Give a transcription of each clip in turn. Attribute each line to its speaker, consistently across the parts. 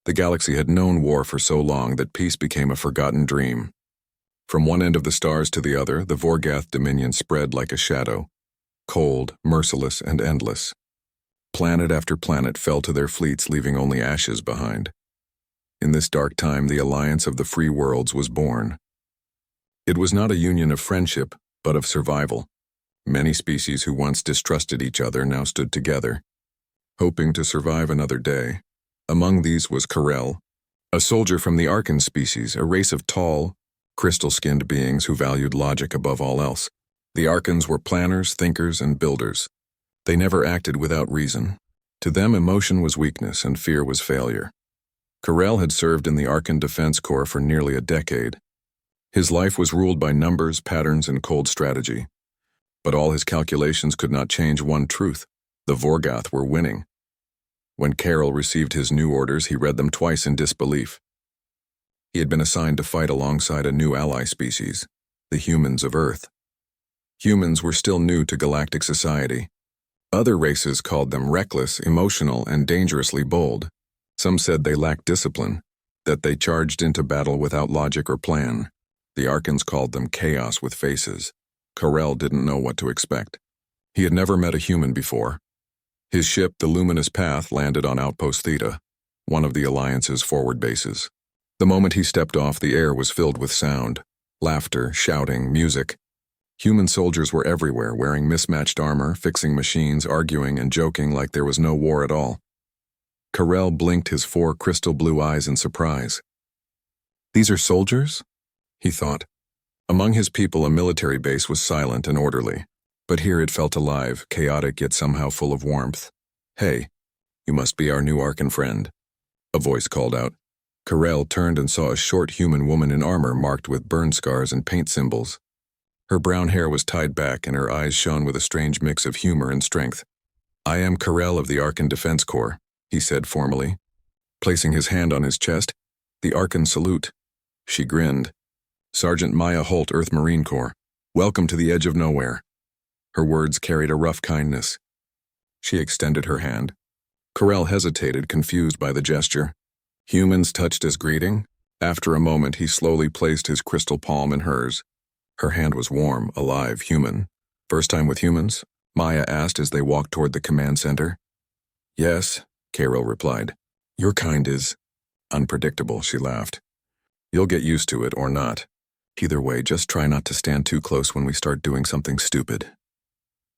Speaker 1: The galaxy had known war for so long that peace became a forgotten dream. From one end of the stars to the other, the Vorgath dominion spread like a shadow, cold, merciless, and endless. Planet after planet fell to their fleets, leaving only ashes behind. In this dark time, the alliance of the free worlds was born. It was not a union of friendship, but of survival. Many species who once distrusted each other now stood together, hoping to survive another day. Among these was Karel, a soldier from the Arkan species, a race of tall, crystal-skinned beings who valued logic above all else. The Arkans were planners, thinkers, and builders. They never acted without reason. To them, emotion was weakness and fear was failure. Karel had served in the Arkan Defense Corps for nearly a decade. His life was ruled by numbers, patterns, and cold strategy. But all his calculations could not change one truth: the Vorgath were winning. When Karel received his new orders, he read them twice in disbelief. He had been assigned to fight alongside a new ally species, the humans of Earth. Humans were still new to galactic society. Other races called them reckless, emotional, and dangerously bold. Some said they lacked discipline, that they charged into battle without logic or plan. The Arkans called them chaos with faces. Karel didn't know what to expect. He had never met a human before. His ship, the Luminous Path, landed on Outpost Theta, one of the Alliance's forward bases. The moment he stepped off, the air was filled with sound, laughter, shouting, music. Human soldiers were everywhere, wearing mismatched armor, fixing machines, arguing, and joking like there was no war at all. Karel blinked his 4 crystal blue eyes in surprise. "These are soldiers?" he thought. Among his people, a military base was silent and orderly. But here it felt alive, chaotic yet somehow full of warmth. "Hey, you must be our new Arkan friend," a voice called out. Karel turned and saw a short human woman in armor marked with burn scars and paint symbols. Her brown hair was tied back and her eyes shone with a strange mix of humor and strength. "I am Karel of the Arkan Defense Corps," he said formally. Placing his hand on his chest, "The Arkan salute." She grinned. "Sergeant Maya Holt, Earth Marine Corps. Welcome to the edge of nowhere." Her words carried a rough kindness. She extended her hand. Karel hesitated, confused by the gesture. Humans touched his greeting. After a moment, he slowly placed his crystal palm in hers. Her hand was warm, alive, human. "First time with humans?" Maya asked as they walked toward the command center. "Yes," Karel replied. "Your kind is unpredictable," she laughed. "You'll get used to it or not. Either way, just try not to stand too close when we start doing something stupid."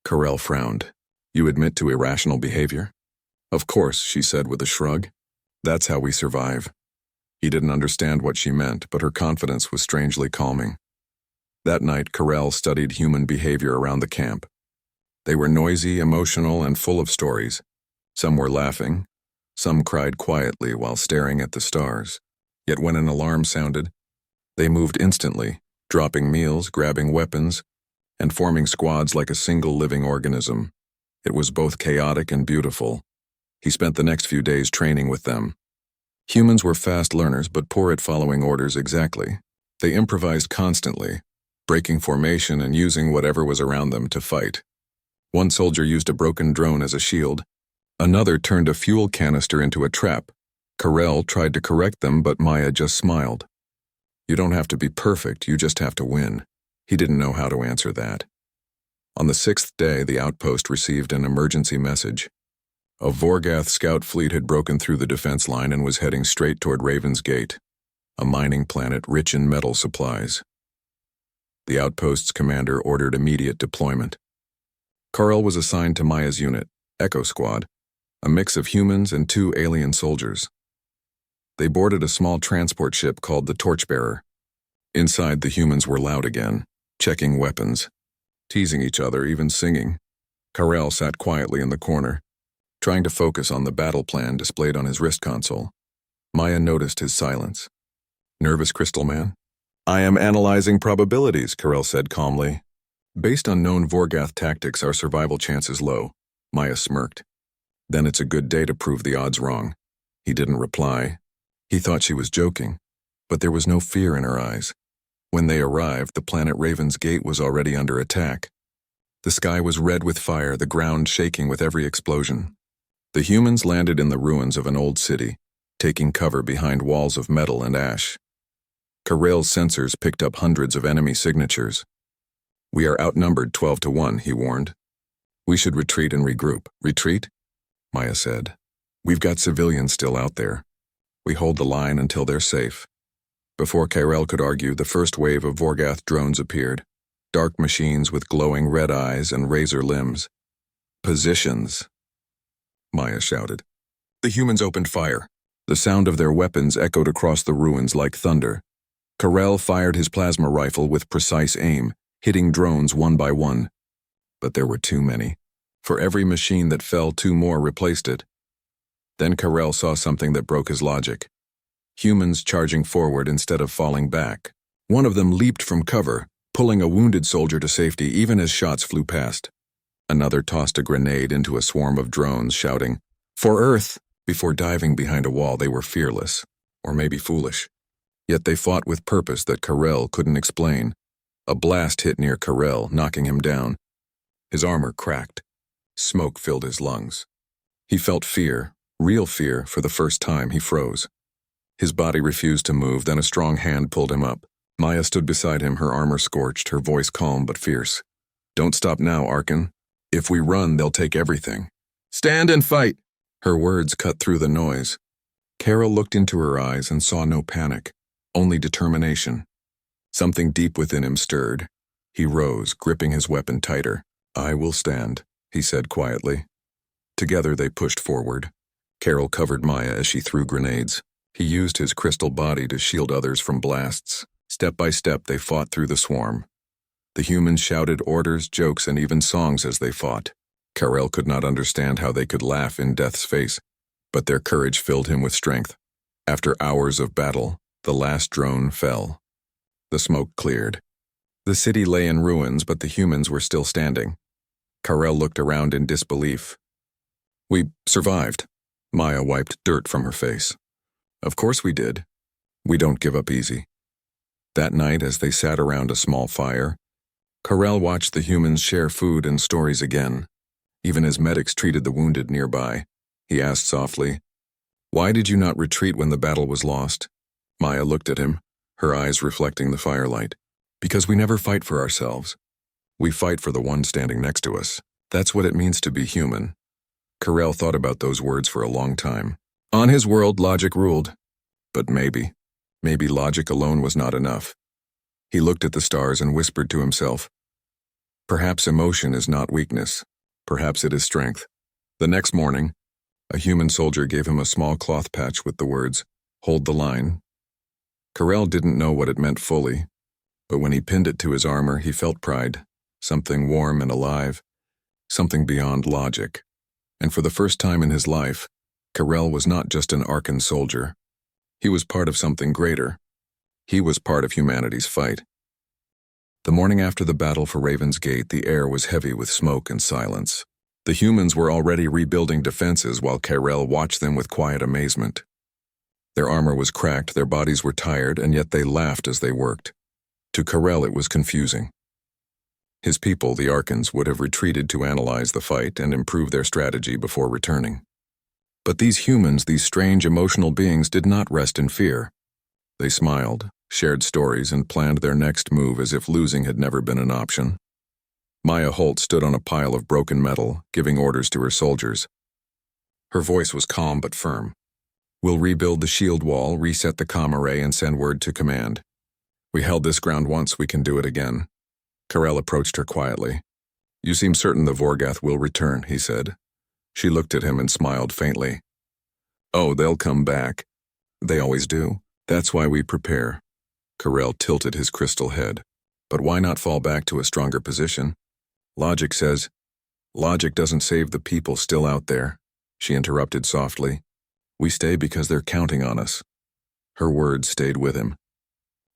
Speaker 1: Karel frowned. "You admit to irrational behavior?" "Of course," she said with a shrug. "That's how we survive." He didn't understand what she meant, but her confidence was strangely calming. That night, Karel studied human behavior around the camp. They were noisy, emotional, and full of stories. Some were laughing. Some cried quietly while staring at the stars. Yet when an alarm sounded, they moved instantly, dropping meals, grabbing weapons, and forming squads like a single living organism. It was both chaotic and beautiful. He spent the next few days training with them. Humans were fast learners but poor at following orders exactly. They improvised constantly, breaking formation and using whatever was around them to fight. One soldier used a broken drone as a shield. Another turned a fuel canister into a trap. Karel tried to correct them, but Maya just smiled. "You don't have to be perfect, you just have to win." He didn't know how to answer that. On the 6th day, the outpost received an emergency message. A Vorgath scout fleet had broken through the defense line and was heading straight toward Raven's Gate, a mining planet rich in metal supplies. The outpost's commander ordered immediate deployment. Karel was assigned to Maya's unit, Echo Squad, a mix of humans and 2 alien soldiers. They boarded a small transport ship called the Torchbearer. Inside, the humans were loud again, checking weapons, teasing each other, even singing. Karel sat quietly in the corner, trying to focus on the battle plan displayed on his wrist console. Maya noticed his silence. "Nervous, Crystal Man?" "I am analyzing probabilities," Karel said calmly. "Based on known Vorgath tactics, our survival chance is low." Maya smirked. "Then it's a good day to prove the odds wrong." He didn't reply. He thought she was joking, but there was no fear in her eyes. When they arrived, the planet Raven's Gate was already under attack. The sky was red with fire, the ground shaking with every explosion. The humans landed in the ruins of an old city, taking cover behind walls of metal and ash. Karel's sensors picked up hundreds of enemy signatures. "We are outnumbered 12-1, he warned. "We should retreat and regroup." "Retreat?" Maya said. "We've got civilians still out there. We hold the line until they're safe." Before Karel could argue, the first wave of Vorgath drones appeared, dark machines with glowing red eyes and razor limbs. "Positions," Maya shouted. The humans opened fire. The sound of their weapons echoed across the ruins like thunder. Karel fired his plasma rifle with precise aim, hitting drones one by one. But there were too many. For every machine that fell, 2 more replaced it. Then Karel saw something that broke his logic. Humans charging forward instead of falling back. One of them leaped from cover, pulling a wounded soldier to safety even as shots flew past. Another tossed a grenade into a swarm of drones, shouting, "For Earth!" Before diving behind a wall, they were fearless, or maybe foolish. Yet they fought with purpose that Karel couldn't explain. A blast hit near Karel, knocking him down. His armor cracked. Smoke filled his lungs. He felt fear, real fear. For the first time, he froze. His body refused to move, then a strong hand pulled him up. Maya stood beside him, her armor scorched, her voice calm but fierce. "Don't stop now, Arkan. If we run, they'll take everything. Stand and fight!" Her words cut through the noise. Karel looked into her eyes and saw no panic, only determination. Something deep within him stirred. He rose, gripping his weapon tighter. "I will stand," he said quietly. Together they pushed forward. Karel covered Maya as she threw grenades. He used his crystal body to shield others from blasts. Step by step, they fought through the swarm. The humans shouted orders, jokes, and even songs as they fought. Karel could not understand how they could laugh in death's face, but their courage filled him with strength. After hours of battle, the last drone fell. The smoke cleared. The city lay in ruins, but the humans were still standing. Karel looked around in disbelief. "We survived." Maya wiped dirt from her face. "Of course we did. We don't give up easy." That night, as they sat around a small fire, Karel watched the humans share food and stories again. Even as medics treated the wounded nearby, he asked softly, "Why did you not retreat when the battle was lost?" Maya looked at him, her eyes reflecting the firelight. "Because we never fight for ourselves. We fight for the one standing next to us. That's what it means to be human." Karel thought about those words for a long time. On his world, logic ruled. But maybe logic alone was not enough. He looked at the stars and whispered to himself, "Perhaps emotion is not weakness. Perhaps it is strength." The next morning, a human soldier gave him a small cloth patch with the words, "Hold the line." Karel didn't know what it meant fully, but when he pinned it to his armor, he felt pride, something warm and alive, something beyond logic. And for the first time in his life, Karel was not just an Arkan soldier. He was part of something greater. He was part of humanity's fight. The morning after the battle for Raven's Gate, the air was heavy with smoke and silence. The humans were already rebuilding defenses while Karel watched them with quiet amazement. Their armor was cracked, their bodies were tired, and yet they laughed as they worked. To Karel, it was confusing. His people, the Arkans, would have retreated to analyze the fight and improve their strategy before returning. But these humans, these strange emotional beings, did not rest in fear. They smiled, shared stories, and planned their next move as if losing had never been an option. Maya Holt stood on a pile of broken metal, giving orders to her soldiers. Her voice was calm but firm. "We'll rebuild the shield wall, reset the comm array, and send word to command. We held this ground once, we can do it again." Karel approached her quietly. "You seem certain the Vorgath will return," he said. She looked at him and smiled faintly. "Oh, they'll come back. They always do. That's why we prepare." Karel tilted his crystal head. "But why not fall back to a stronger position? Logic says—" "Logic doesn't save the people still out there," she interrupted softly. "We stay because they're counting on us." Her words stayed with him.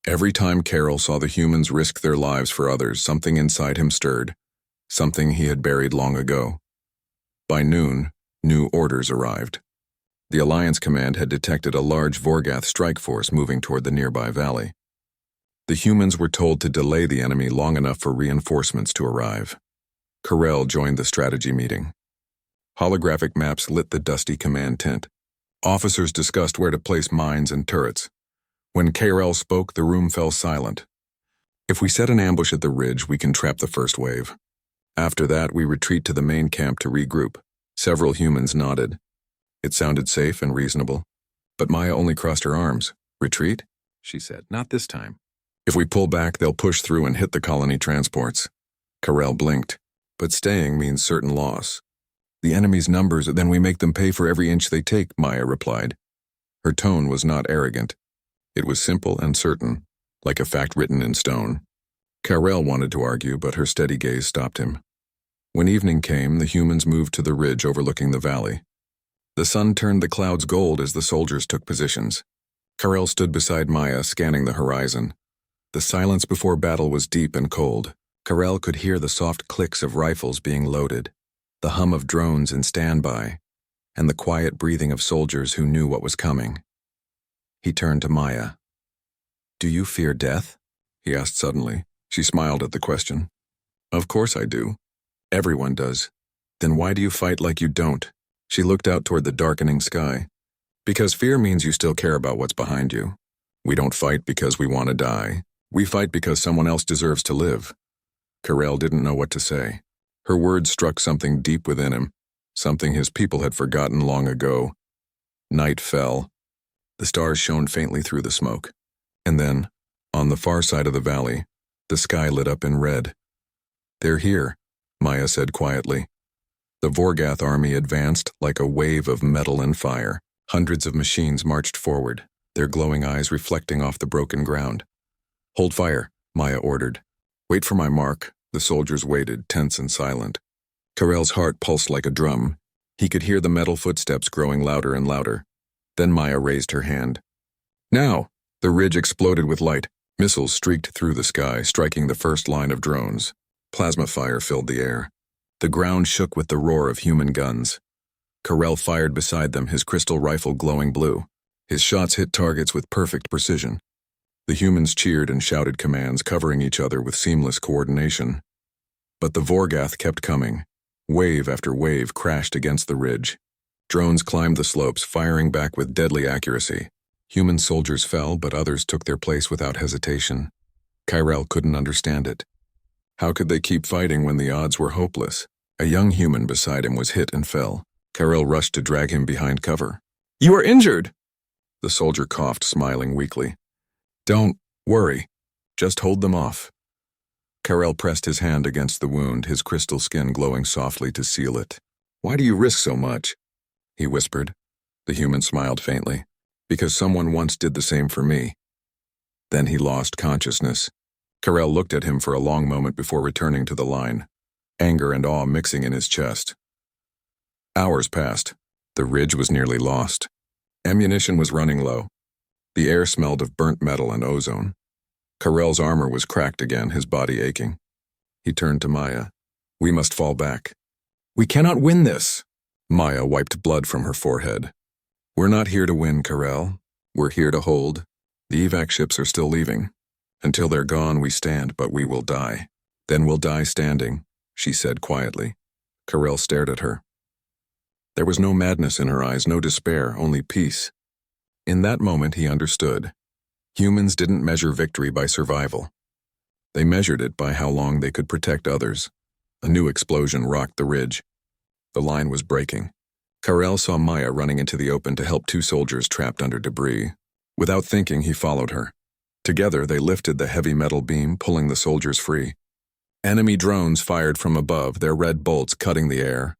Speaker 1: Every time Karel saw the humans risk their lives for others, something inside him stirred, something he had buried long ago. By noon, new orders arrived. The Alliance Command had detected a large Vorgath strike force moving toward the nearby valley. The humans were told to delay the enemy long enough for reinforcements to arrive. Karel joined the strategy meeting. Holographic maps lit the dusty command tent. Officers discussed where to place mines and turrets. When Karel spoke, the room fell silent. If we set an ambush at the ridge, we can trap the first wave. After that, we retreat to the main camp to regroup. Several humans nodded. It sounded safe and reasonable. But Maya only crossed her arms. Retreat? She said. Not this time. If we pull back, they'll push through and hit the colony transports. Karel blinked. But staying means certain loss. The enemy's numbers, then we make them pay for every inch they take, Maya replied. Her tone was not arrogant. It was simple and certain, like a fact written in stone. Karel wanted to argue, but her steady gaze stopped him. When evening came, the humans moved to the ridge overlooking the valley. The sun turned the clouds gold as the soldiers took positions. Karel stood beside Maya, scanning the horizon. The silence before battle was deep and cold. Karel could hear the soft clicks of rifles being loaded, the hum of drones in standby, and the quiet breathing of soldiers who knew what was coming. He turned to Maya. "Do you fear death?" he asked suddenly. She smiled at the question. "Of course I do. Everyone does. Then why do you fight like you don't?" She looked out toward the darkening sky. "Because fear means you still care about what's behind you. We don't fight because we want to die. We fight because someone else deserves to live." Karel didn't know what to say. Her words struck something deep within him, something his people had forgotten long ago. Night fell. The stars shone faintly through the smoke. And then, on the far side of the valley, the sky lit up in red. "They're here," Maya said quietly. The Vorgath army advanced like a wave of metal and fire. Hundreds of machines marched forward, their glowing eyes reflecting off the broken ground. "Hold fire," Maya ordered. "Wait for my mark." The soldiers waited, tense and silent. Karel's heart pulsed like a drum. He could hear the metal footsteps growing louder and louder. Then Maya raised her hand. "Now!" The ridge exploded with light. Missiles streaked through the sky, striking the first line of drones. Plasma fire filled the air. The ground shook with the roar of human guns. Karel fired beside them, his crystal rifle glowing blue. His shots hit targets with perfect precision. The humans cheered and shouted commands, covering each other with seamless coordination. But the Vorgath kept coming. Wave after wave crashed against the ridge. Drones climbed the slopes, firing back with deadly accuracy. Human soldiers fell, but others took their place without hesitation. Karel couldn't understand it. How could they keep fighting when the odds were hopeless? A young human beside him was hit and fell. Karel rushed to drag him behind cover. "You are injured!" The soldier coughed, smiling weakly. "Don't worry. Just hold them off." Karel pressed his hand against the wound, his crystal skin glowing softly to seal it. "Why do you risk so much?" he whispered. The human smiled faintly. "Because someone once did the same for me." Then he lost consciousness. Karel looked at him for a long moment before returning to the line, anger and awe mixing in his chest. Hours passed. The ridge was nearly lost. Ammunition was running low. The air smelled of burnt metal and ozone. Karel's armor was cracked again, his body aching. He turned to Maya. "We must fall back." "We cannot win this." Maya wiped blood from her forehead. "We're not here to win, Karel. We're here to hold. The evac ships are still leaving. Until they're gone, we stand, but we will die. Then we'll die standing," she said quietly. Karel stared at her. There was no madness in her eyes, no despair, only peace. In that moment, he understood. Humans didn't measure victory by survival. They measured it by how long they could protect others. A new explosion rocked the ridge. The line was breaking. Karel saw Maya running into the open to help two soldiers trapped under debris. Without thinking, he followed her. Together, they lifted the heavy metal beam, pulling the soldiers free. Enemy drones fired from above, their red bolts cutting the air.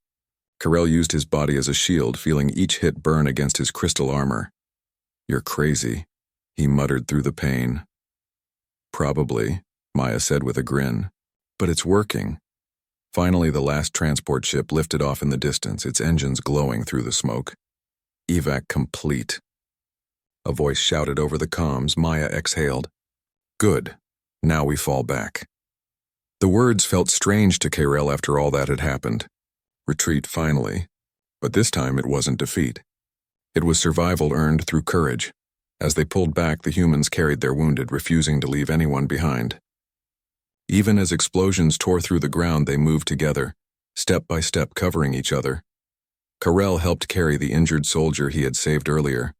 Speaker 1: Karel used his body as a shield, feeling each hit burn against his crystal armor. "You're crazy," he muttered through the pain. "Probably," Maya said with a grin. "But it's working." Finally, the last transport ship lifted off in the distance, its engines glowing through the smoke. "Evac complete." A voice shouted over the comms. Maya exhaled. "Good. Now we fall back." The words felt strange to Karel after all that had happened. Retreat finally. But this time it wasn't defeat. It was survival earned through courage. As they pulled back, the humans carried their wounded, refusing to leave anyone behind. Even as explosions tore through the ground, they moved together, step by step covering each other. Karel helped carry the injured soldier he had saved earlier.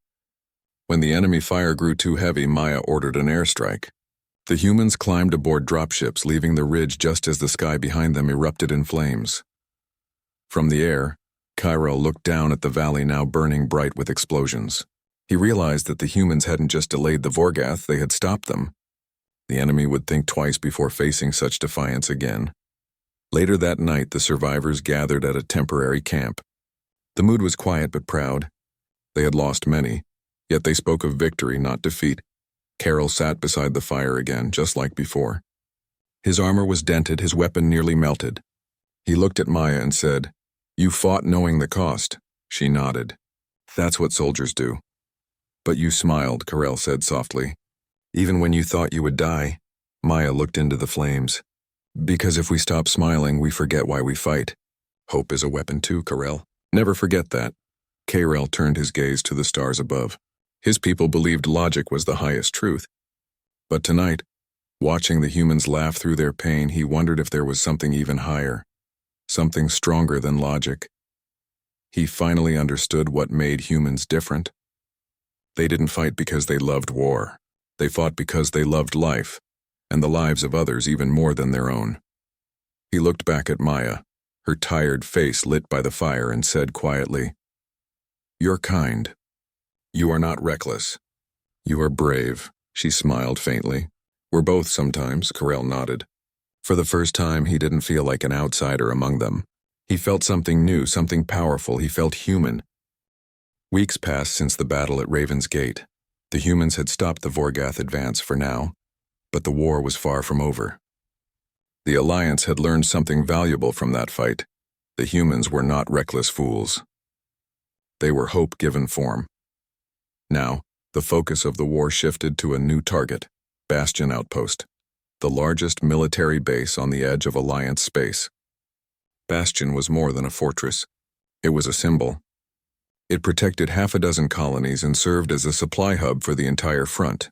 Speaker 1: When the enemy fire grew too heavy, Maya ordered an airstrike. The humans climbed aboard dropships, leaving the ridge just as the sky behind them erupted in flames. From the air, Karel looked down at the valley now burning bright with explosions. He realized that the humans hadn't just delayed the Vorgath, they had stopped them. The enemy would think twice before facing such defiance again. Later that night, the survivors gathered at a temporary camp. The mood was quiet but proud. They had lost many, yet they spoke of victory, not defeat. Karel sat beside the fire again, just like before. His armor was dented, his weapon nearly melted. He looked at Maya and said, "You fought knowing the cost." She nodded. "That's what soldiers do." "But you smiled," Karel said softly. "Even when you thought you would die." Maya looked into the flames. "Because if we stop smiling, we forget why we fight. Hope is a weapon too, Karel. Never forget that." Karel turned his gaze to the stars above. His people believed logic was the highest truth. But tonight, watching the humans laugh through their pain, he wondered if there was something even higher, something stronger than logic. He finally understood what made humans different. They didn't fight because they loved war. They fought because they loved life, and the lives of others even more than their own. He looked back at Maya, her tired face lit by the fire, and said quietly, "You're kind. You are not reckless. You are brave." She smiled faintly. "We're both sometimes," Karel nodded. For the first time, he didn't feel like an outsider among them. He felt something new, something powerful. He felt human. Weeks passed since the battle at Raven's Gate. The humans had stopped the Vorgath advance for now, but the war was far from over. The Alliance had learned something valuable from that fight. The humans were not reckless fools. They were hope given form. Now, the focus of the war shifted to a new target, Bastion Outpost, the largest military base on the edge of Alliance space. Bastion was more than a fortress. It was a symbol. It protected half a dozen colonies and served as a supply hub for the entire front.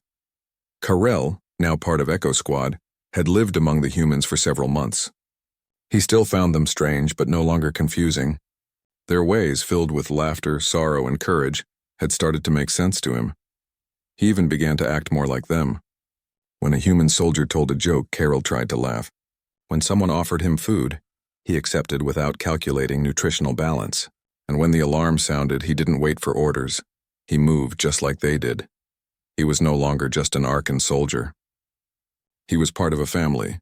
Speaker 1: Karel, now part of Echo Squad, had lived among the humans for several months. He still found them strange, but no longer confusing. Their ways, filled with laughter, sorrow, and courage, had started to make sense to him. He even began to act more like them. When a human soldier told a joke, Karel tried to laugh. When someone offered him food, he accepted without calculating nutritional balance. And when the alarm sounded, he didn't wait for orders. He moved just like they did. He was no longer just an Arkan soldier. He was part of a family.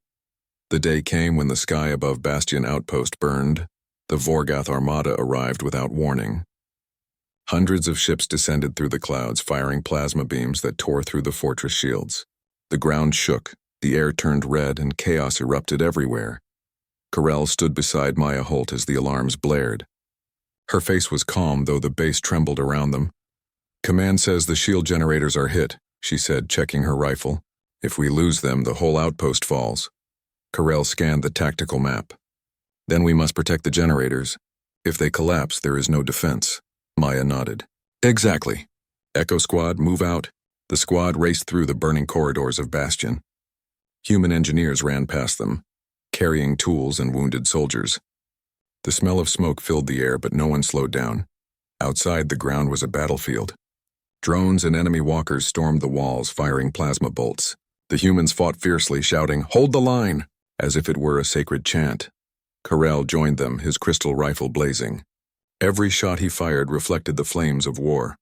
Speaker 1: The day came when the sky above Bastion Outpost burned. The Vorgath Armada arrived without warning. Hundreds of ships descended through the clouds, firing plasma beams that tore through the fortress shields. The ground shook, the air turned red, and chaos erupted everywhere. Karel stood beside Maya Holt as the alarms blared. Her face was calm, though the base trembled around them. "Command says the shield generators are hit," she said, checking her rifle. "If we lose them, the whole outpost falls." Karel scanned the tactical map. "Then we must protect the generators. If they collapse, there is no defense." Maya nodded. "Exactly. Echo Squad, move out." The squad raced through the burning corridors of Bastion. Human engineers ran past them, carrying tools and wounded soldiers. The smell of smoke filled the air, but no one slowed down. Outside, the ground was a battlefield. Drones and enemy walkers stormed the walls, firing plasma bolts. The humans fought fiercely, shouting, "Hold the line!" as if it were a sacred chant. Karel joined them, his crystal rifle blazing. Every shot he fired reflected the flames of war.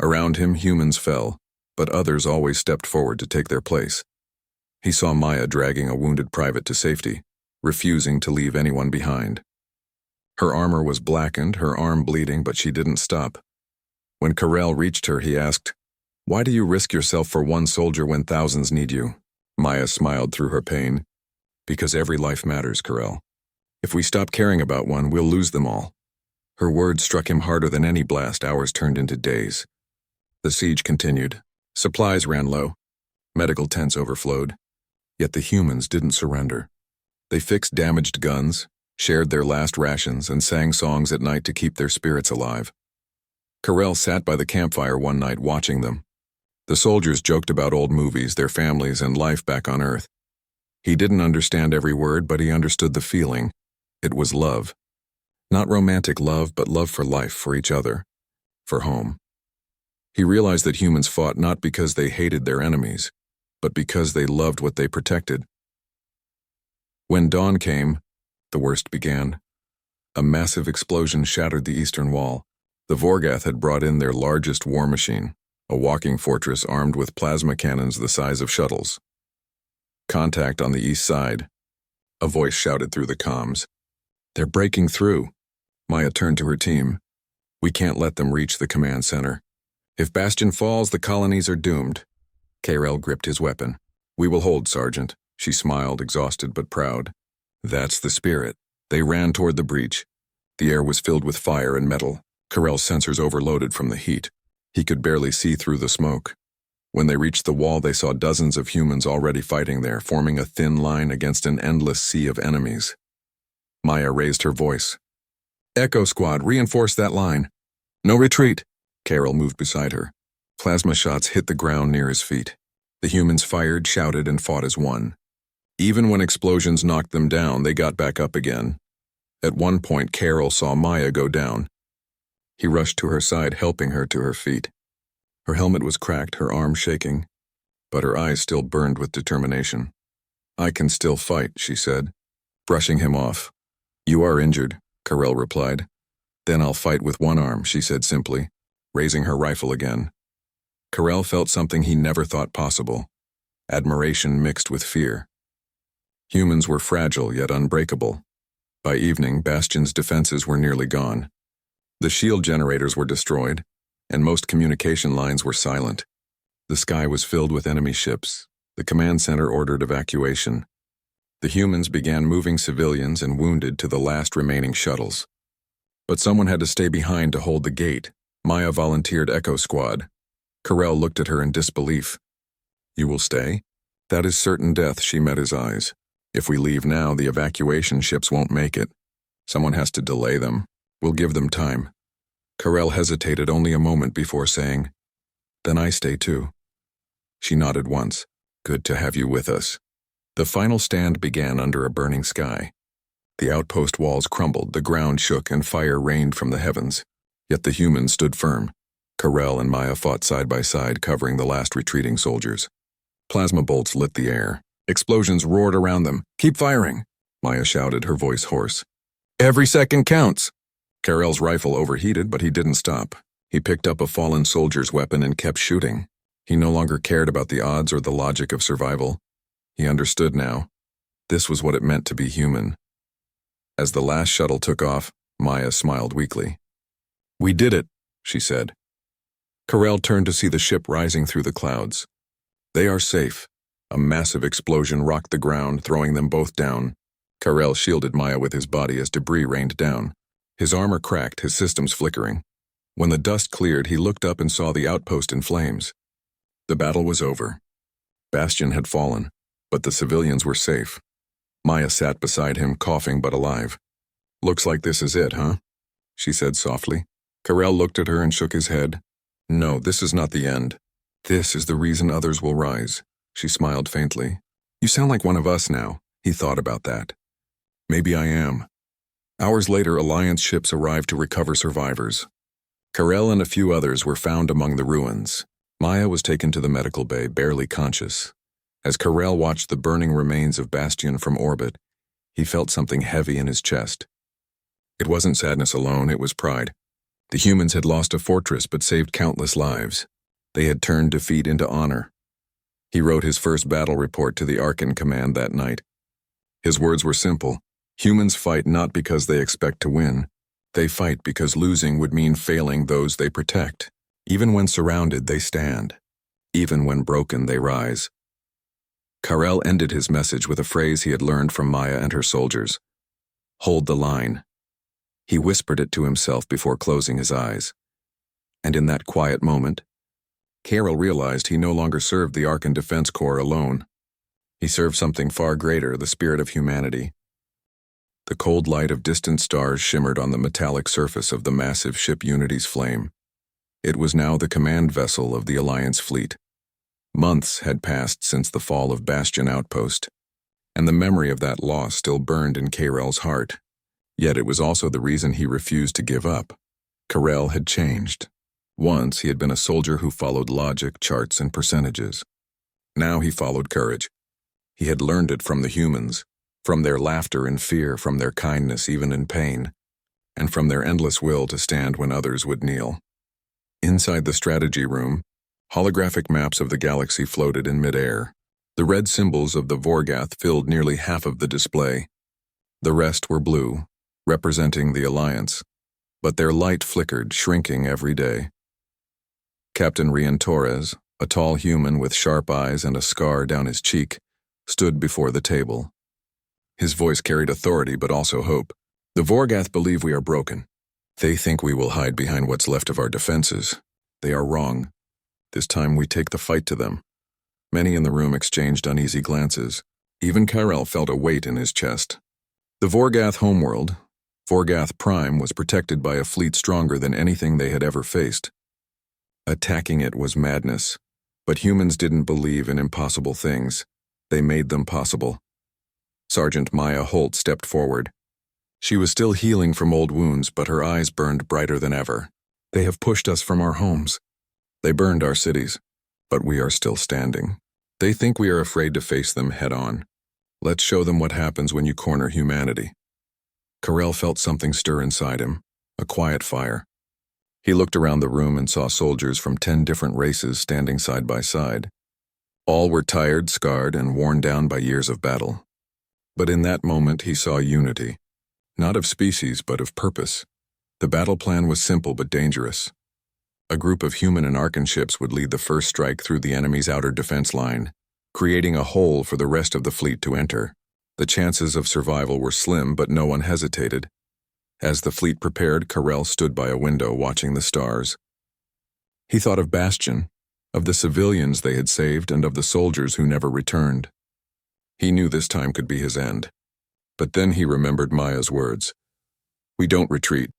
Speaker 1: Around him, humans fell, but others always stepped forward to take their place. He saw Maya dragging a wounded private to safety, refusing to leave anyone behind. Her armor was blackened, her arm bleeding, but she didn't stop. When Karel reached her, he asked, "Why do you risk yourself for one soldier when thousands need you?" Maya smiled through her pain. "Because every life matters, Karel. If we stop caring about one, we'll lose them all." Her words struck him harder than any blast. Hours turned into days. The siege continued. Supplies ran low. Medical tents overflowed. Yet the humans didn't surrender. They fixed damaged guns, shared their last rations, and sang songs at night to keep their spirits alive. Karel sat by the campfire one night watching them. The soldiers joked about old movies, their families, and life back on Earth. He didn't understand every word, but he understood the feeling. It was love. Not romantic love, but love for life, for each other, for home. He realized that humans fought not because they hated their enemies, but because they loved what they protected. When dawn came, the worst began. A massive explosion shattered the eastern wall. The Vorgath had brought in their largest war machine, a walking fortress armed with plasma cannons the size of shuttles. Contact on the east side. A voice shouted through the comms. They're breaking through. Maya turned to her team. We can't let them reach the command center. If Bastion falls, the colonies are doomed. Karel gripped his weapon. We will hold, Sergeant. She smiled, exhausted but proud. That's the spirit. They ran toward the breach. The air was filled with fire and metal. Karel's sensors overloaded from the heat. He could barely see through the smoke. When they reached the wall, they saw dozens of humans already fighting there, forming a thin line against an endless sea of enemies. Maya raised her voice. Echo Squad, reinforce that line. No retreat. Karel moved beside her. Plasma shots hit the ground near his feet. The humans fired, shouted, and fought as one. Even when explosions knocked them down, they got back up again. At one point, Karel saw Maya go down. He rushed to her side, helping her to her feet. Her helmet was cracked, her arm shaking, but her eyes still burned with determination. I can still fight, she said, brushing him off. You are injured, Karel replied. Then I'll fight with one arm, she said simply, raising her rifle again. Karel felt something he never thought possible. Admiration mixed with fear. Humans were fragile yet unbreakable. By evening, Bastion's defenses were nearly gone. The shield generators were destroyed, and most communication lines were silent. The sky was filled with enemy ships. The command center ordered evacuation. The humans began moving civilians and wounded to the last remaining shuttles. But someone had to stay behind to hold the gate. Maya volunteered Echo Squad. Karel looked at her in disbelief. You will stay? That is certain death, she met his eyes. If we leave now, the evacuation ships won't make it. Someone has to delay them. We'll give them time. Karel hesitated only a moment before saying, Then I stay too. She nodded once. Good to have you with us. The final stand began under a burning sky. The outpost walls crumbled, the ground shook, and fire rained from the heavens. Yet the humans stood firm. Karel and Maya fought side by side, covering the last retreating soldiers. Plasma bolts lit the air. Explosions roared around them. Keep firing, Maya shouted, her voice hoarse. Every second counts. Karel's rifle overheated, but he didn't stop. He picked up a fallen soldier's weapon and kept shooting. He no longer cared about the odds or the logic of survival. He understood now. This was what it meant to be human. As the last shuttle took off, Maya smiled weakly. We did it, she said. Karel turned to see the ship rising through the clouds. They are safe. A massive explosion rocked the ground, throwing them both down. Karel shielded Maya with his body as debris rained down. His armor cracked, his systems flickering. When the dust cleared, he looked up and saw the outpost in flames. The battle was over. Bastion had fallen, but the civilians were safe. Maya sat beside him, coughing but alive. Looks like this is it, huh? She said softly. Karel looked at her and shook his head. No, this is not the end. This is the reason others will rise. She smiled faintly. You sound like one of us now. He thought about that. Maybe I am. Hours later, Alliance ships arrived to recover survivors. Karel and a few others were found among the ruins. Maya was taken to the medical bay, barely conscious. As Karel watched the burning remains of Bastion from orbit, he felt something heavy in his chest. It wasn't sadness alone, it was pride. The humans had lost a fortress but saved countless lives. They had turned defeat into honor. He wrote his first battle report to the Archon Command that night. His words were simple. Humans fight not because they expect to win. They fight because losing would mean failing those they protect. Even when surrounded, they stand. Even when broken, they rise. Karel ended his message with a phrase he had learned from Maya and her soldiers. Hold the line. He whispered it to himself before closing his eyes. And in that quiet moment, Karel realized he no longer served the Archon Defense Corps alone. He served something far greater, the spirit of humanity. The cold light of distant stars shimmered on the metallic surface of the massive ship Unity's flame. It was now the command vessel of the Alliance fleet. Months had passed since the fall of Bastion Outpost, and the memory of that loss still burned in Karel's heart. Yet it was also the reason he refused to give up. Karel had changed. Once he had been a soldier who followed logic, charts, and percentages. Now he followed courage. He had learned it from the humans, from their laughter and fear, from their kindness even in pain, and from their endless will to stand when others would kneel. Inside the strategy room, holographic maps of the galaxy floated in midair. The red symbols of the Vorgath filled nearly half of the display. The rest were blue, representing the Alliance, but their light flickered, shrinking every day. Captain Rian Torres, a tall human with sharp eyes and a scar down his cheek, stood before the table. His voice carried authority but also hope. The Vorgath believe we are broken. They think we will hide behind what's left of our defenses. They are wrong. This time we take the fight to them. Many in the room exchanged uneasy glances. Even Karel felt a weight in his chest. The Vorgath homeworld, GalacticPrime, was protected by a fleet stronger than anything they had ever faced. Attacking it was madness, but humans didn't believe in impossible things. They made them possible. Sergeant Maya Holt stepped forward. She was still healing from old wounds, but her eyes burned brighter than ever. They have pushed us from our homes. They burned our cities, but we are still standing. They think we are afraid to face them head-on. Let's show them what happens when you corner humanity. Karel felt something stir inside him, a quiet fire. He looked around the room and saw soldiers from 10 different races standing side by side. All were tired, scarred, and worn down by years of battle. But in that moment he saw unity. Not of species, but of purpose. The battle plan was simple but dangerous. A group of human and Arkan ships would lead the first strike through the enemy's outer defense line, creating a hole for the rest of the fleet to enter. The chances of survival were slim, but no one hesitated. As the fleet prepared, Karel stood by a window watching the stars. He thought of Bastion, of the civilians they had saved, and of the soldiers who never returned. He knew this time could be his end. But then he remembered Maya's words. We don't retreat.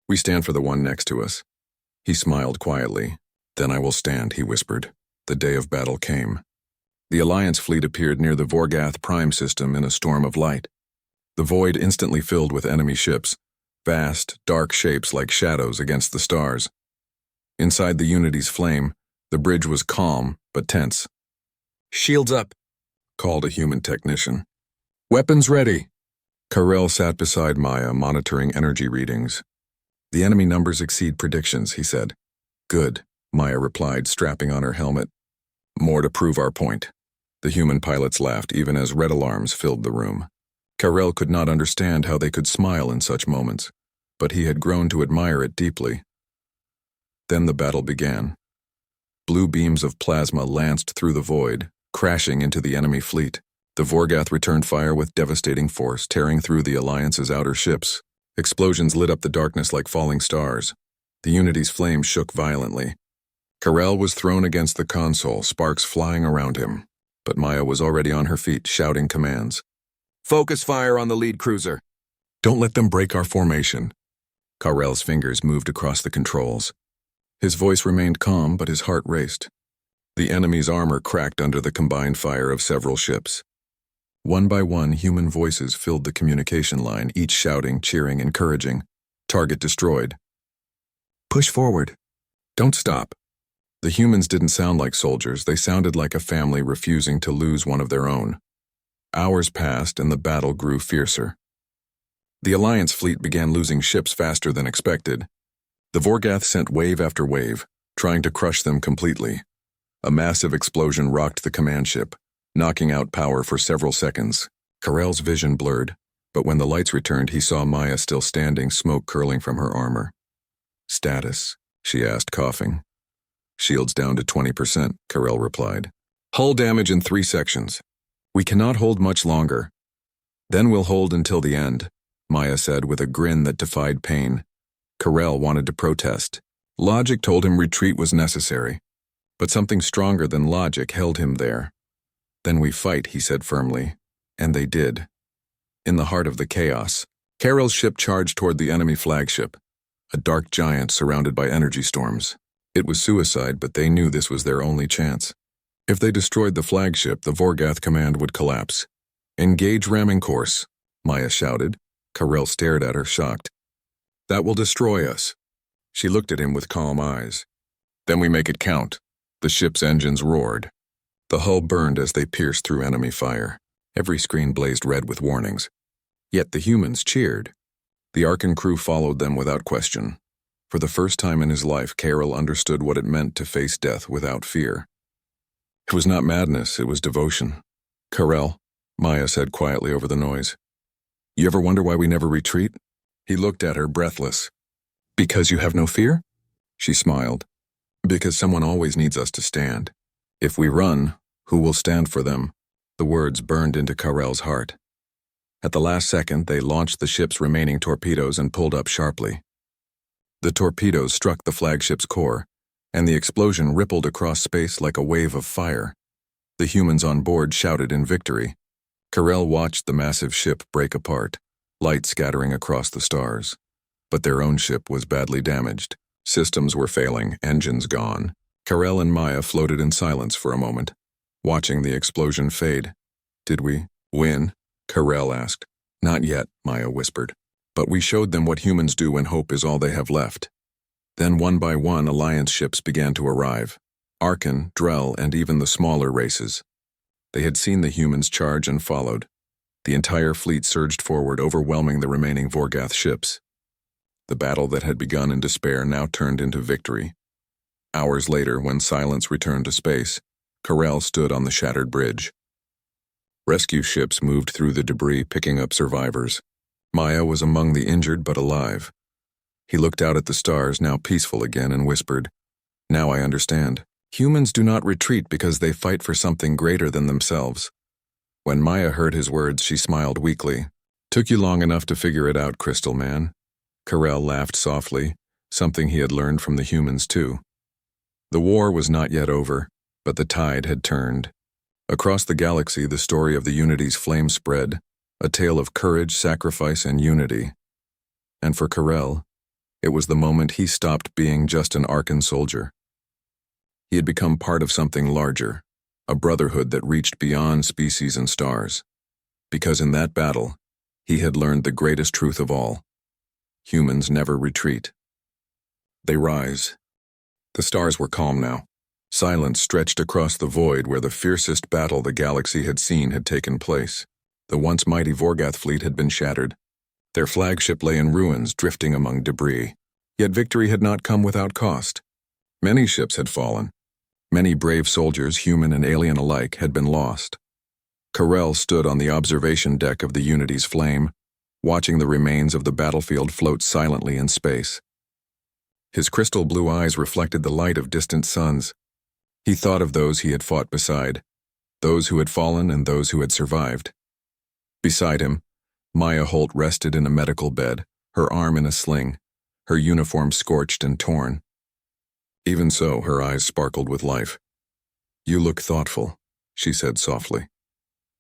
Speaker 1: We stand for the one next to us. He smiled quietly. Then I will stand, he whispered. The day of battle came. The Alliance fleet appeared near the GalacticPrime system in a storm of light. The void instantly filled with enemy ships, vast, dark shapes like shadows against the stars. Inside the Unity's flame, the bridge was calm but tense. Shields up, called a human technician. Weapons ready. Karel sat beside Maya, monitoring energy readings. The enemy numbers exceed predictions, he said. Good, Maya replied, strapping on her helmet. More to prove our point. The human pilots laughed even as red alarms filled the room. Karel could not understand how they could smile in such moments, but he had grown to admire it deeply. Then the battle began. Blue beams of plasma lanced through the void, crashing into the enemy fleet. The Vorgath returned fire with devastating force, tearing through the Alliance's outer ships. Explosions lit up the darkness like falling stars. The Unity's flame shook violently. Karel was thrown against the console, sparks flying around him. But Maya was already on her feet, shouting commands. Focus fire on the lead cruiser. Don't let them break our formation. Karel's fingers moved across the controls. His voice remained calm, but his heart raced. The enemy's armor cracked under the combined fire of several ships. One by one, human voices filled the communication line, each shouting, cheering, encouraging. Target destroyed. Push forward. Don't stop. The humans didn't sound like soldiers, they sounded like a family refusing to lose one of their own. Hours passed and the battle grew fiercer. The Alliance fleet began losing ships faster than expected. The Vorgath sent wave after wave, trying to crush them completely. A massive explosion rocked the command ship, knocking out power for several seconds. Karel's vision blurred, but when the lights returned, he saw Maya still standing, smoke curling from her armor. Status, she asked, coughing. Shields down to 20%, Karel replied. Hull damage in 3 sections. We cannot hold much longer. Then we'll hold until the end, Maya said with a grin that defied pain. Karel wanted to protest. Logic told him retreat was necessary, but something stronger than logic held him there. Then we fight, he said firmly, and they did. In the heart of the chaos, Karel's ship charged toward the enemy flagship, a dark giant surrounded by energy storms. It was suicide, but they knew this was their only chance. If they destroyed the flagship, the Vorgath command would collapse. Engage ramming course, Maya shouted. Carell stared at her, shocked. That will destroy us. She looked at him with calm eyes. Then we make it count. The ship's engines roared. The hull burned as they pierced through enemy fire. Every screen blazed red with warnings. Yet the humans cheered. The Arkan crew followed them without question. For the first time in his life, Carell understood what it meant to face death without fear. It was not madness, it was devotion. Carell, Maya said quietly over the noise. You ever wonder why we never retreat? He looked at her, breathless. Because you have no fear? She smiled. Because someone always needs us to stand. If we run, who will stand for them? The words burned into Carell's heart. At the last second, they launched the ship's remaining torpedoes and pulled up sharply. The torpedoes struck the flagship's core, and the explosion rippled across space like a wave of fire. The humans on board shouted in victory. Carell watched the massive ship break apart, light scattering across the stars. But their own ship was badly damaged. Systems were failing, engines gone. Carell and Maya floated in silence for a moment, watching the explosion fade. Did we win? Carell asked. Not yet, Maya whispered. But we showed them what humans do when hope is all they have left. Then one by one, Alliance ships began to arrive. Arkan, Drell, and even the smaller races. They had seen the humans charge and followed. The entire fleet surged forward, overwhelming the remaining Vorgath ships. The battle that had begun in despair now turned into victory. Hours later, when silence returned to space, Carell stood on the shattered bridge. Rescue ships moved through the debris, picking up survivors. Maya was among the injured but alive. He looked out at the stars, now peaceful again, and whispered, Now I understand. Humans do not retreat because they fight for something greater than themselves. When Maya heard his words, she smiled weakly. Took you long enough to figure it out, Crystal Man. Carell laughed softly, something he had learned from the humans too. The war was not yet over, but the tide had turned. Across the galaxy, the story of the Unity's flame spread, a tale of courage, sacrifice, and unity. And for Carell, it was the moment he stopped being just an Arkan soldier. He had become part of something larger, a brotherhood that reached beyond species and stars. Because in that battle, he had learned the greatest truth of all. Humans never retreat. They rise. The stars were calm now. Silence stretched across the void where the fiercest battle the galaxy had seen had taken place. The once mighty Vorgath fleet had been shattered. Their flagship lay in ruins, drifting among debris. Yet victory had not come without cost. Many ships had fallen. Many brave soldiers, human and alien alike, had been lost. Carell stood on the observation deck of the Unity's flame, watching the remains of the battlefield float silently in space. His crystal blue eyes reflected the light of distant suns. He thought of those he had fought beside, those who had fallen and those who had survived. Beside him, Maya Holt rested in a medical bed, her arm in a sling, her uniform scorched and torn. Even so, her eyes sparkled with life. You look thoughtful, she said softly.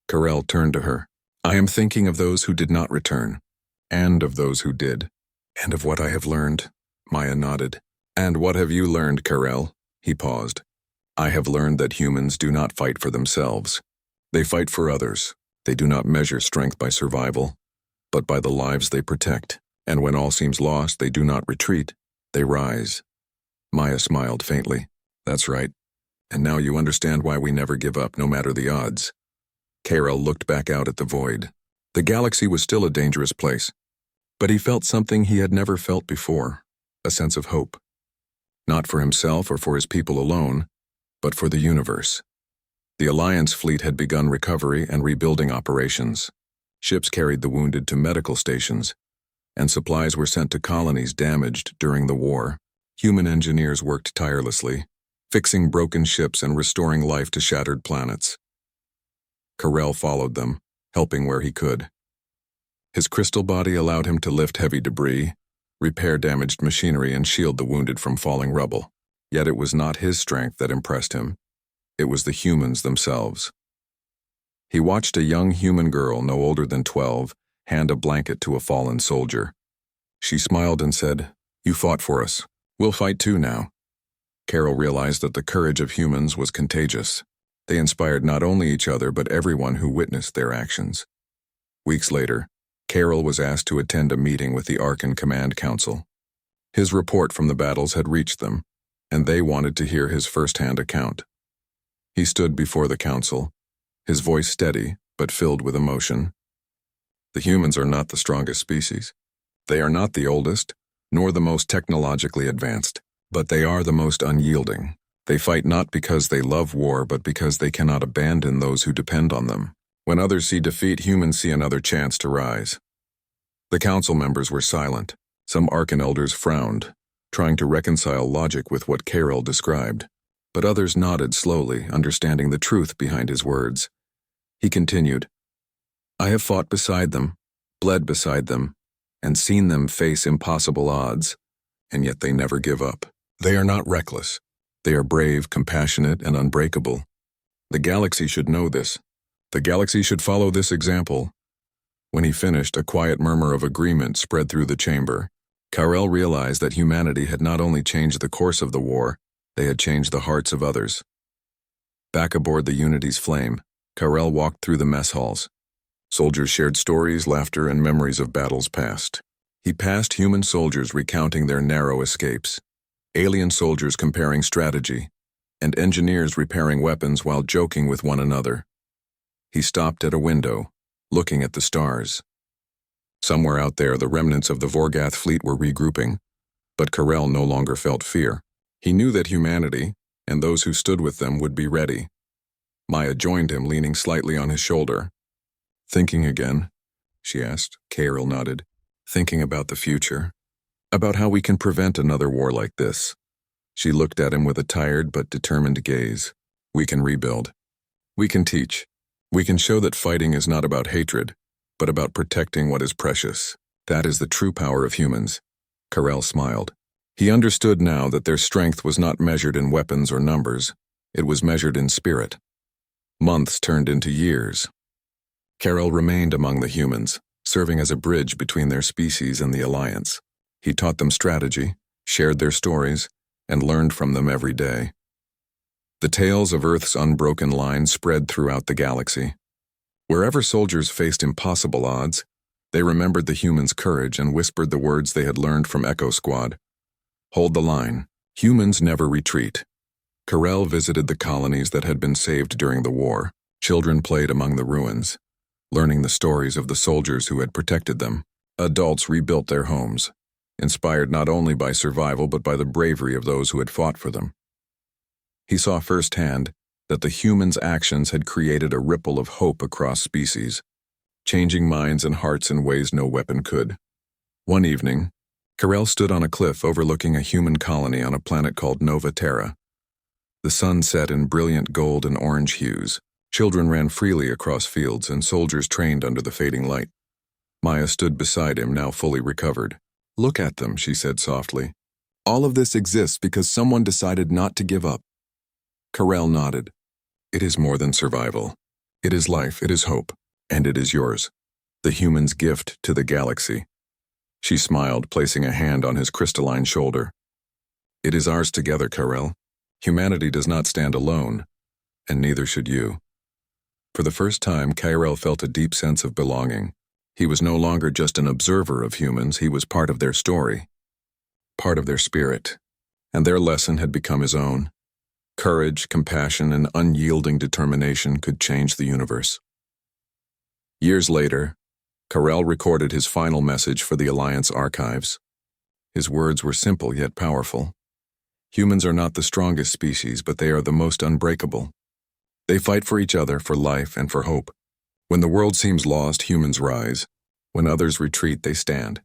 Speaker 1: Carell turned to her. I am thinking of those who did not return, and of those who did, and of what I have learned. Maya nodded. And what have you learned, Carell? He paused. I have learned that humans do not fight for themselves. They fight for others. They do not measure strength by survival, but by the lives they protect. And when all seems lost, they do not retreat. They rise. Maya smiled faintly. That's right. And now you understand why we never give up, no matter the odds. Carell looked back out at the void. The galaxy was still a dangerous place, but he felt something he had never felt before, a sense of hope. Not for himself or for his people alone, but for the universe. The Alliance fleet had begun recovery and rebuilding operations. Ships carried the wounded to medical stations, and supplies were sent to colonies damaged during the war. Human engineers worked tirelessly, fixing broken ships and restoring life to shattered planets. Carell followed them, helping where he could. His crystal body allowed him to lift heavy debris, repair damaged machinery, and shield the wounded from falling rubble. Yet it was not his strength that impressed him. It was the humans themselves. He watched a young human girl, no older than 12, hand a blanket to a fallen soldier. She smiled and said, You fought for us. We'll fight too now. Carell realized that the courage of humans was contagious. They inspired not only each other but everyone who witnessed their actions. Weeks later, Carol was asked to attend a meeting with the Arkan Command Council. His report from the battles had reached them, and they wanted to hear his first-hand account. He stood before the council, his voice steady but filled with emotion. The humans are not the strongest species. They are not the oldest, nor the most technologically advanced, but they are the most unyielding. They fight not because they love war, but because they cannot abandon those who depend on them. When others see defeat, humans see another chance to rise. The council members were silent. Some Arkan elders frowned, trying to reconcile logic with what Carol described. But others nodded slowly, understanding the truth behind his words. He continued, "I have fought beside them, bled beside them, and seen them face impossible odds, and yet they never give up. They are not reckless. They are brave, compassionate, and unbreakable. The galaxy should know this. The galaxy should follow this example." When he finished, a quiet murmur of agreement spread through the chamber. Carel realized that humanity had not only changed the course of the war, they had changed the hearts of others. Back aboard the Unity's flame, Carel walked through the mess halls. Soldiers shared stories, laughter, and memories of battles past. He passed human soldiers recounting their narrow escapes, alien soldiers comparing strategy, and engineers repairing weapons while joking with one another. He stopped at a window, looking at the stars. Somewhere out there, the remnants of the Vorgath fleet were regrouping, but Carel no longer felt fear. He knew that humanity, and those who stood with them, would be ready. Maya joined him, leaning slightly on his shoulder. "Thinking again?" she asked. Carel nodded. "Thinking about the future. About how we can prevent another war like this." She looked at him with a tired but determined gaze. "We can rebuild. We can teach. We can show that fighting is not about hatred, but about protecting what is precious. That is the true power of humans." Carel smiled. He understood now that their strength was not measured in weapons or numbers. It was measured in spirit. Months turned into years. Carel remained among the humans, serving as a bridge between their species and the Alliance. He taught them strategy, shared their stories, and learned from them every day. The tales of Earth's unbroken line spread throughout the galaxy. Wherever soldiers faced impossible odds, they remembered the humans' courage and whispered the words they had learned from Echo Squad. "Hold the line. Humans never retreat." Carel visited the colonies that had been saved during the war. Children played among the ruins, learning the stories of the soldiers who had protected them. Adults rebuilt their homes, inspired not only by survival but by the bravery of those who had fought for them. He saw firsthand that the humans' actions had created a ripple of hope across species, changing minds and hearts in ways no weapon could. One evening, Carel stood on a cliff overlooking a human colony on a planet called Nova Terra. The sun set in brilliant gold and orange hues. Children ran freely across fields, and soldiers trained under the fading light. Maya stood beside him, now fully recovered. "Look at them," she said softly. "All of this exists because someone decided not to give up." Carel nodded. "It is more than survival. It is life, it is hope, and it is yours. The human's gift to the galaxy." She smiled, placing a hand on his crystalline shoulder. "It is ours together, Carel. Humanity does not stand alone, and neither should you." For the first time, Carel felt a deep sense of belonging. He was no longer just an observer of humans, he was part of their story, part of their spirit, and their lesson had become his own. Courage, compassion, and unyielding determination could change the universe. Years later, Carel recorded his final message for the Alliance archives. His words were simple yet powerful. Humans are not the strongest species, but they are the most unbreakable. They fight for each other, for life, and for hope. When the world seems lost, humans rise. When others retreat, they stand.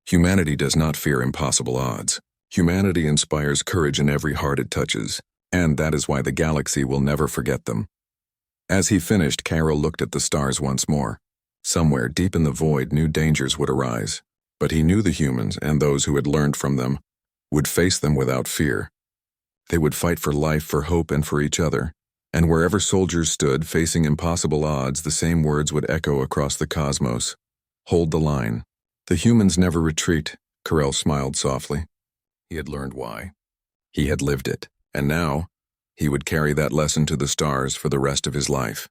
Speaker 1: Humanity does not fear impossible odds. Humanity inspires courage in every heart it touches, and that is why the galaxy will never forget them. As he finished, Carel looked at the stars once more. Somewhere deep in the void, new dangers would arise, but he knew the humans and those who had learned from them would face them without fear. They would fight for life, for hope, and for each other. And wherever soldiers stood, facing impossible odds, the same words would echo across the cosmos. "Hold the line. The humans never retreat." Carel smiled softly. He had learned why. He had lived it, and now he would carry that lesson to the stars for the rest of his life.